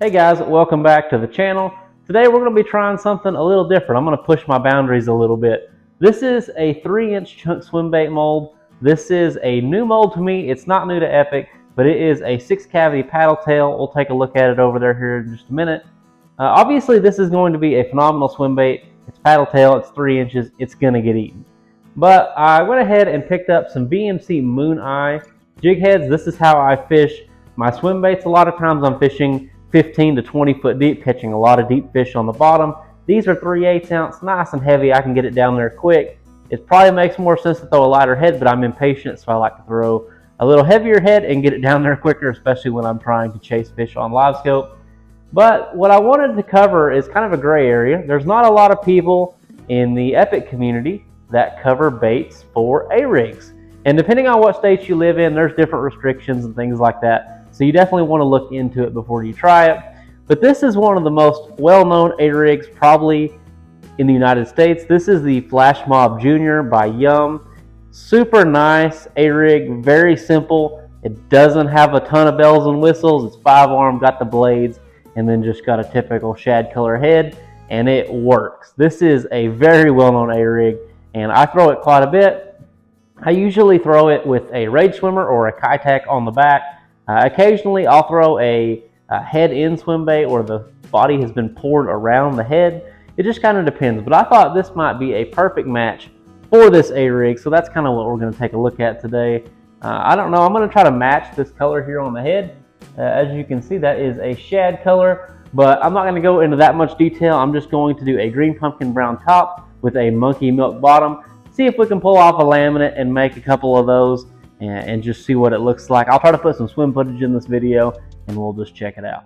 Hey guys, welcome back to the channel. Today we're going to be trying something a little different. I'm going to push my boundaries a little bit. This is a 3-inch chunk swim bait mold. This is a new mold to me. It's not new to Epic, but it is a 6-cavity paddle tail. We'll take a look at it over there here in just a minute. Obviously this is going to be a phenomenal swim bait. It's paddle tail, it's 3 inches, it's going to get eaten. But I went ahead and picked up some BMC Moon Eye jig heads. This is how I fish my swim baits. A lot of times I'm fishing 15 to 20 foot deep, catching a lot of deep fish on the bottom. These are 3/8 ounce, nice and heavy. I can get it down there quick. It probably makes more sense to throw a lighter head, but I'm impatient, so I like to throw a little heavier head and get it down there quicker, especially when I'm trying to chase fish on live scope. But what I wanted to cover is kind of a gray area. There's not a lot of people in the Epic community that cover baits for A-rigs. And depending on what states you live in, there's different restrictions and things like that. So you definitely want to look into it before you try it. But this is one of the most well-known A-rigs probably in the United States. This is the Flash Mob Junior by Yum. Super nice A-rig, very simple. It doesn't have a ton of bells and whistles. It's 5-arm, got the blades, and then just got a typical shad color head, and it works. This is a very well-known A-rig, and I throw it quite a bit. I usually throw it with a Rage Swimmer or a Kitex on the back. Occasionally I'll throw a head-in swim bait where the body has been poured around the head. It just kind of depends, but I thought this might be a perfect match for this A-rig, so that's kind of what we're going to take a look at today. I don't know, I'm going to try to match this color here on the head. As you can see, that is a shad color, but I'm not going to go into that much detail. I'm just going to do a green pumpkin brown top with a monkey milk bottom. See if we can pull off a laminate and make a couple of those and just see what it looks like. I'll try to put some swim footage in this video and we'll just check it out.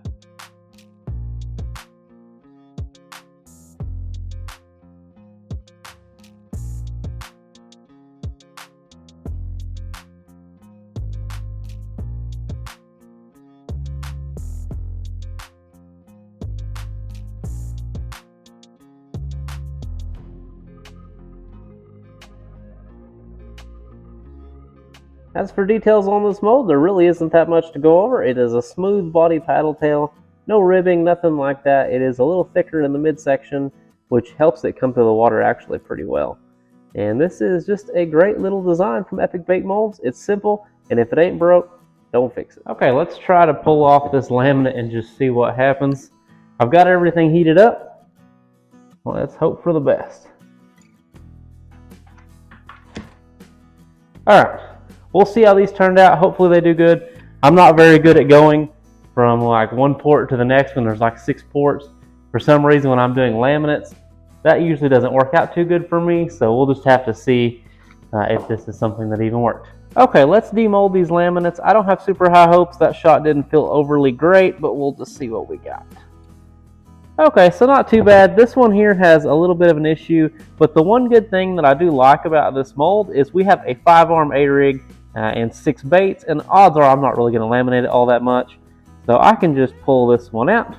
As for details on this mold, there really isn't that much to go over. It is a smooth body paddle tail, no ribbing, nothing like that. It is a little thicker in the midsection, which helps it come through the water actually pretty well. And this is just a great little design from Epic Bait Molds. It's simple, and if it ain't broke, don't fix it. Okay, let's try to pull off this laminate and just see what happens. I've got everything heated up. Let's hope for the best. All right. We'll see how these turned out. Hopefully they do good. I'm not very good at going from like one port to the next when there's like 6 ports. For some reason when I'm doing laminates, that usually doesn't work out too good for me. So we'll just have to see if this is something that even worked. Okay, let's demold these laminates. I don't have super high hopes. That shot didn't feel overly great, but we'll just see what we got. Okay, so not too bad. This one here has a little bit of an issue, but the one good thing that I do like about this mold is we have a 5-arm A-rig and 6 baits, and odds are I'm not really going to laminate it all that much. So I can just pull this one out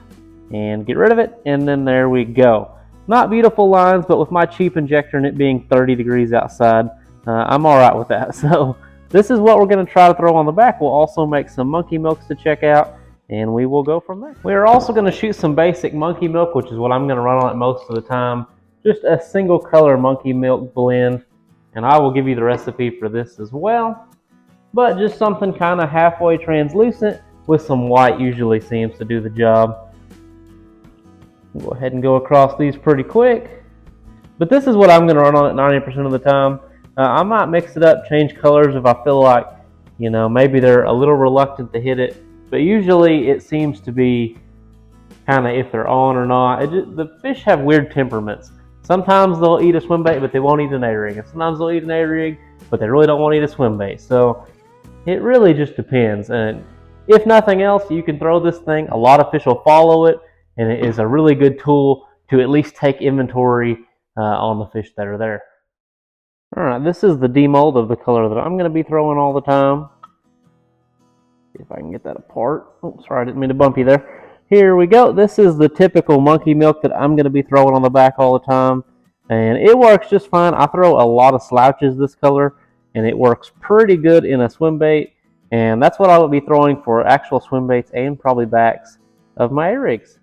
and get rid of it, and then there we go. Not beautiful lines, but with my cheap injector and it being 30 degrees outside, I'm alright with that. So this is what we're going to try to throw on the back. We'll also make some monkey milks to check out, and we will go from there. We are also going to shoot some basic monkey milk, which is what I'm going to run on it most of the time. Just a single color monkey milk blend, and I will give you the recipe for this as well. But just something kind of halfway translucent with some white usually seems to do the job. Go ahead and go across these pretty quick. But this is what I'm going to run on it 90% of the time. I might mix it up, change colors if I feel like, you know, maybe they're a little reluctant to hit it. But usually it seems to be kind of if they're on or not. The fish have weird temperaments. Sometimes they'll eat a swim bait, but they won't eat an A-rig. And sometimes they'll eat an A-rig, but they really don't want to eat a swim bait. So it really just depends. And if nothing else, you can throw this thing. A lot of fish will follow it, and it is a really good tool to at least take inventory on the fish that are there. All right, this is the demold of the color that I'm going to be throwing all the time. See if I can get that apart. Oh, sorry, I didn't mean to bump you there. Here we go. This is the typical monkey milk that I'm going to be throwing on the back all the time. And it works just fine. I throw a lot of slouches this color, and it works pretty good in a swim bait. And that's what I will be throwing for actual swim baits and probably backs of my A-rigs.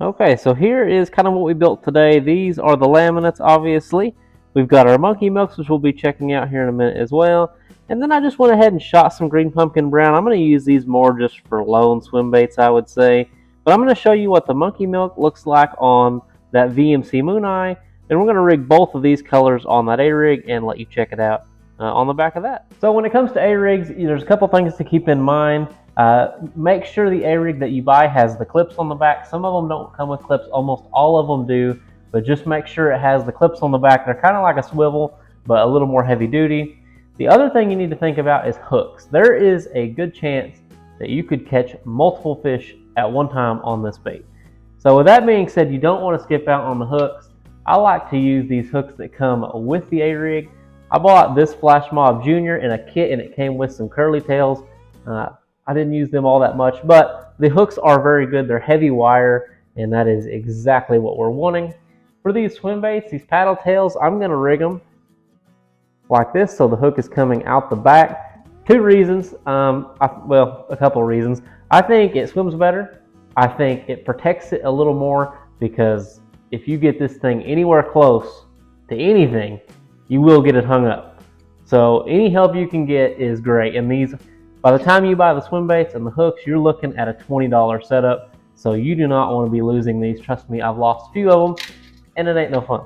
Okay, so here is kind of what we built today. These are the laminates, obviously. We've got our monkey milks, which we'll be checking out here in a minute as well. And then I just went ahead and shot some green pumpkin brown. I'm going to use these more just for lone swim baits, I would say. But I'm going to show you what the monkey milk looks like on that VMC Moon Eye. And we're going to rig both of these colors on that A-rig and let you check it out on the back of that. So when it comes to A-rigs, there's a couple things to keep in mind. Make sure the A-rig that you buy has the clips on the back. Some of them don't come with clips, almost all of them do, but just make sure it has the clips on the back. They're kind of like a swivel, but a little more heavy duty. The other thing you need to think about is hooks. There is a good chance that you could catch multiple fish at one time on this bait. So with that being said, you don't want to skip out on the hooks. I like to use these hooks that come with the A-rig. I bought this Flash Mob Junior in a kit, and it came with some curly tails. I didn't use them all that much, but the hooks are very good. They're heavy wire, and that is exactly what we're wanting. For these swim baits, these paddle tails, I'm going to rig them like this so the hook is coming out the back. Two reasons, well, a couple of reasons. I think it swims better. I think it protects it a little more, because if you get this thing anywhere close to anything, you will get it hung up. So any help you can get is great. And these, by the time you buy the swim baits and the hooks, you're looking at a $20 setup. So you do not want to be losing these. Trust me, I've lost a few of them, and it ain't no fun.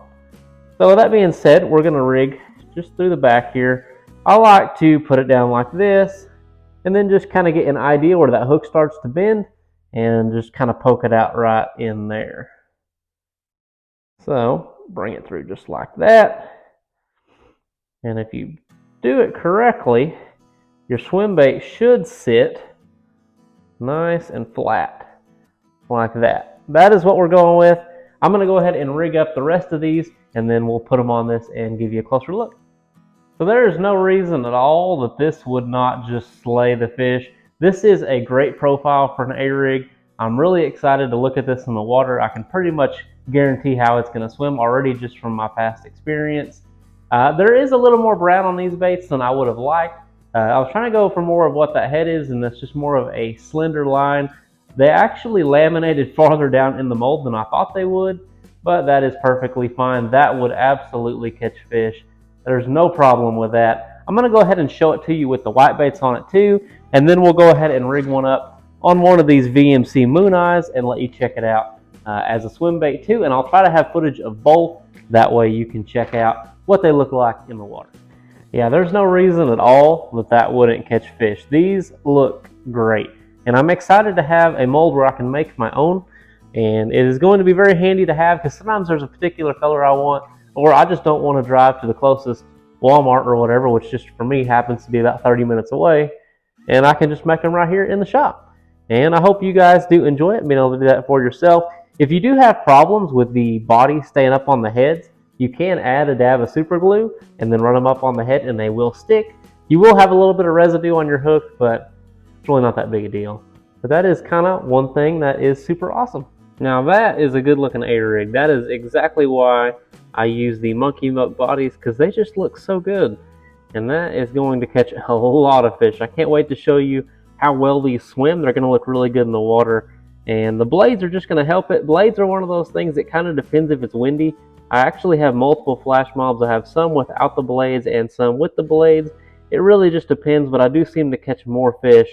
So with that being said, we're going to rig just through the back here. I like to put it down like this, and then just kind of get an idea where that hook starts to bend, and just kind of poke it out right in there. So bring it through just like that. And if you do it correctly, your swim bait should sit nice and flat like that. That is what we're going with. I'm going to go ahead and rig up the rest of these, and then we'll put them on this and give you a closer look. So there is no reason at all that this would not just slay the fish. This is a great profile for an A-rig. I'm really excited to look at this in the water. I can pretty much guarantee how it's going to swim already just from my past experience. There is a little more brown on these baits than I would have liked. I was trying to go for more of what that head is, and that's just more of a slender line. They actually laminated farther down in the mold than I thought they would, but that is perfectly fine. That would absolutely catch fish. There's no problem with that. I'm going to go ahead and show it to you with the white baits on it too, and then we'll go ahead and rig one up on one of these VMC Moon Eyes and let you check it out as a swim bait too. And I'll try to have footage of both. That way you can check out what they look like in the water. Yeah, there's no reason at all that that wouldn't catch fish. These look great, and I'm excited to have a mold where I can make my own, and it is going to be very handy to have, because sometimes there's a particular color I want, or I just don't want to drive to the closest Walmart or whatever, which just for me happens to be about 30 minutes away, and I can just make them right here in the shop. And I hope you guys do enjoy it, being able to do that for yourself. If you do have problems with the body staying up on the heads, you can add a dab of super glue and then run them up on the head, and they will stick. You will have a little bit of residue on your hook, but it's really not that big a deal. But that is kind of one thing that is super awesome. Now that is a good looking A-rig. That is exactly why I use the monkey milk bodies, because they just look so good. And that is going to catch a lot of fish. I can't wait to show you how well these swim. They're going to look really good in the water. And the blades are just going to help it. Blades are one of those things that kind of depends if it's windy. I actually have multiple flash mobs. I have some without the blades and some with the blades. It really just depends, but I do seem to catch more fish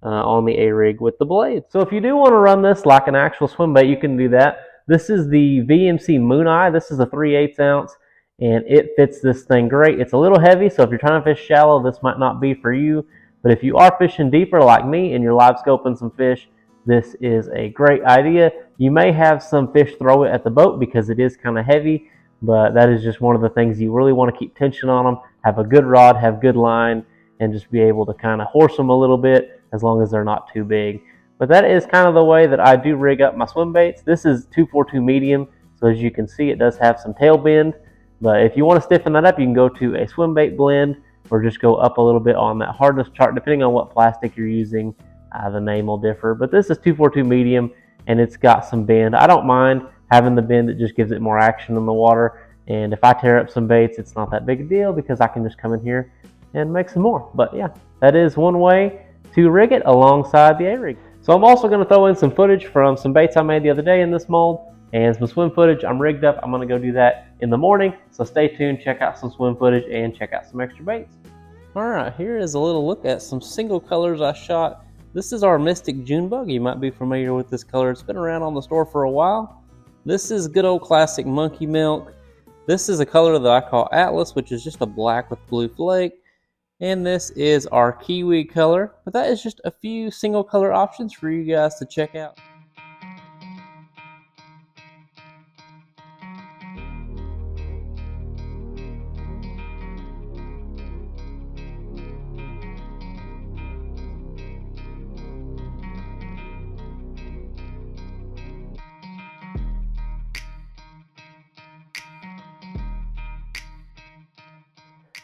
on the A-rig with the blades. So if you do want to run this like an actual swim bait, you can do that. This is the VMC Moon Eye. This is a 3/8 ounce, and it fits this thing great. It's a little heavy, so if you're trying to fish shallow, this might not be for you. But if you are fishing deeper like me and you're live scoping some fish, this is a great idea. You may have some fish throw it at the boat because it is kind of heavy, but that is just one of the things you really want to keep tension on them, have a good rod, have good line, and just be able to kind of horse them a little bit as long as they're not too big. But that is kind of the way that I do rig up my swim baits. This is 242 medium, so as you can see, it does have some tail bend. But if you want to stiffen that up, you can go to a swim bait blend or just go up a little bit on that hardness chart, depending on what plastic you're using. The name will differ, but this is 242 medium, and it's got some bend. I don't mind having the bend. It just gives it more action in the water, and if I tear up some baits, it's not that big a deal because I can just come in here and make some more. But yeah, that is one way to rig it alongside the A-rig. So I'm also going to throw in some footage from some baits I made the other day in this mold, and some swim footage. I'm rigged up. I'm going to go do that in the morning. So stay tuned, check out some swim footage, and check out some extra baits. Alright, here is a little look at some single colors I shot. This is our Mystic June Bug. You might be familiar with this color. It's been around on the store for a while. This is good old classic Monkey Milk. This is a color that I call Atlas, which is just a black with blue flake. And this is our Kiwi color. But that is just a few single color options for you guys to check out.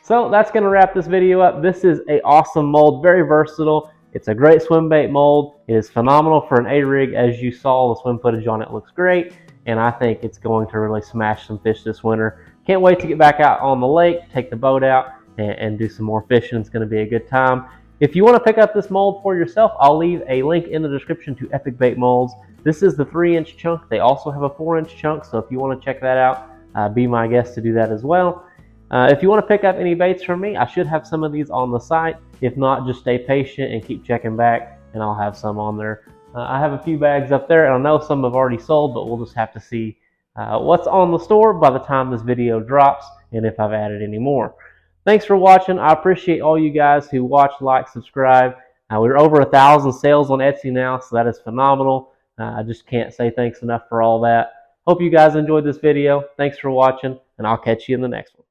So that's going to wrap this video up. This is an awesome mold, very versatile. It's a great swim bait mold. It is phenomenal for an A-rig. As you saw, the swim footage on it looks great, and I think it's going to really smash some fish this winter. Can't wait to get back out on the lake, take the boat out, and do some more fishing. It's going to be a good time. If you want to pick up this mold for yourself, I'll leave a link in the description to Epic Bait Molds. This is the 3-inch chunk. They also have a 4-inch chunk, so if you want to check that out, be my guest to do that as well. If you want to pick up any baits from me, I should have some of these on the site. If not, just stay patient and keep checking back, and I'll have some on there. I have a few bags up there, and I know some have already sold, but we'll just have to see what's on the store by the time this video drops, and if I've added any more. Thanks for watching. I appreciate all you guys who watch, like, subscribe. We're over 1,000 sales on Etsy now, so that is phenomenal. I just can't say thanks enough for all that. Hope you guys enjoyed this video. Thanks for watching, and I'll catch you in the next one.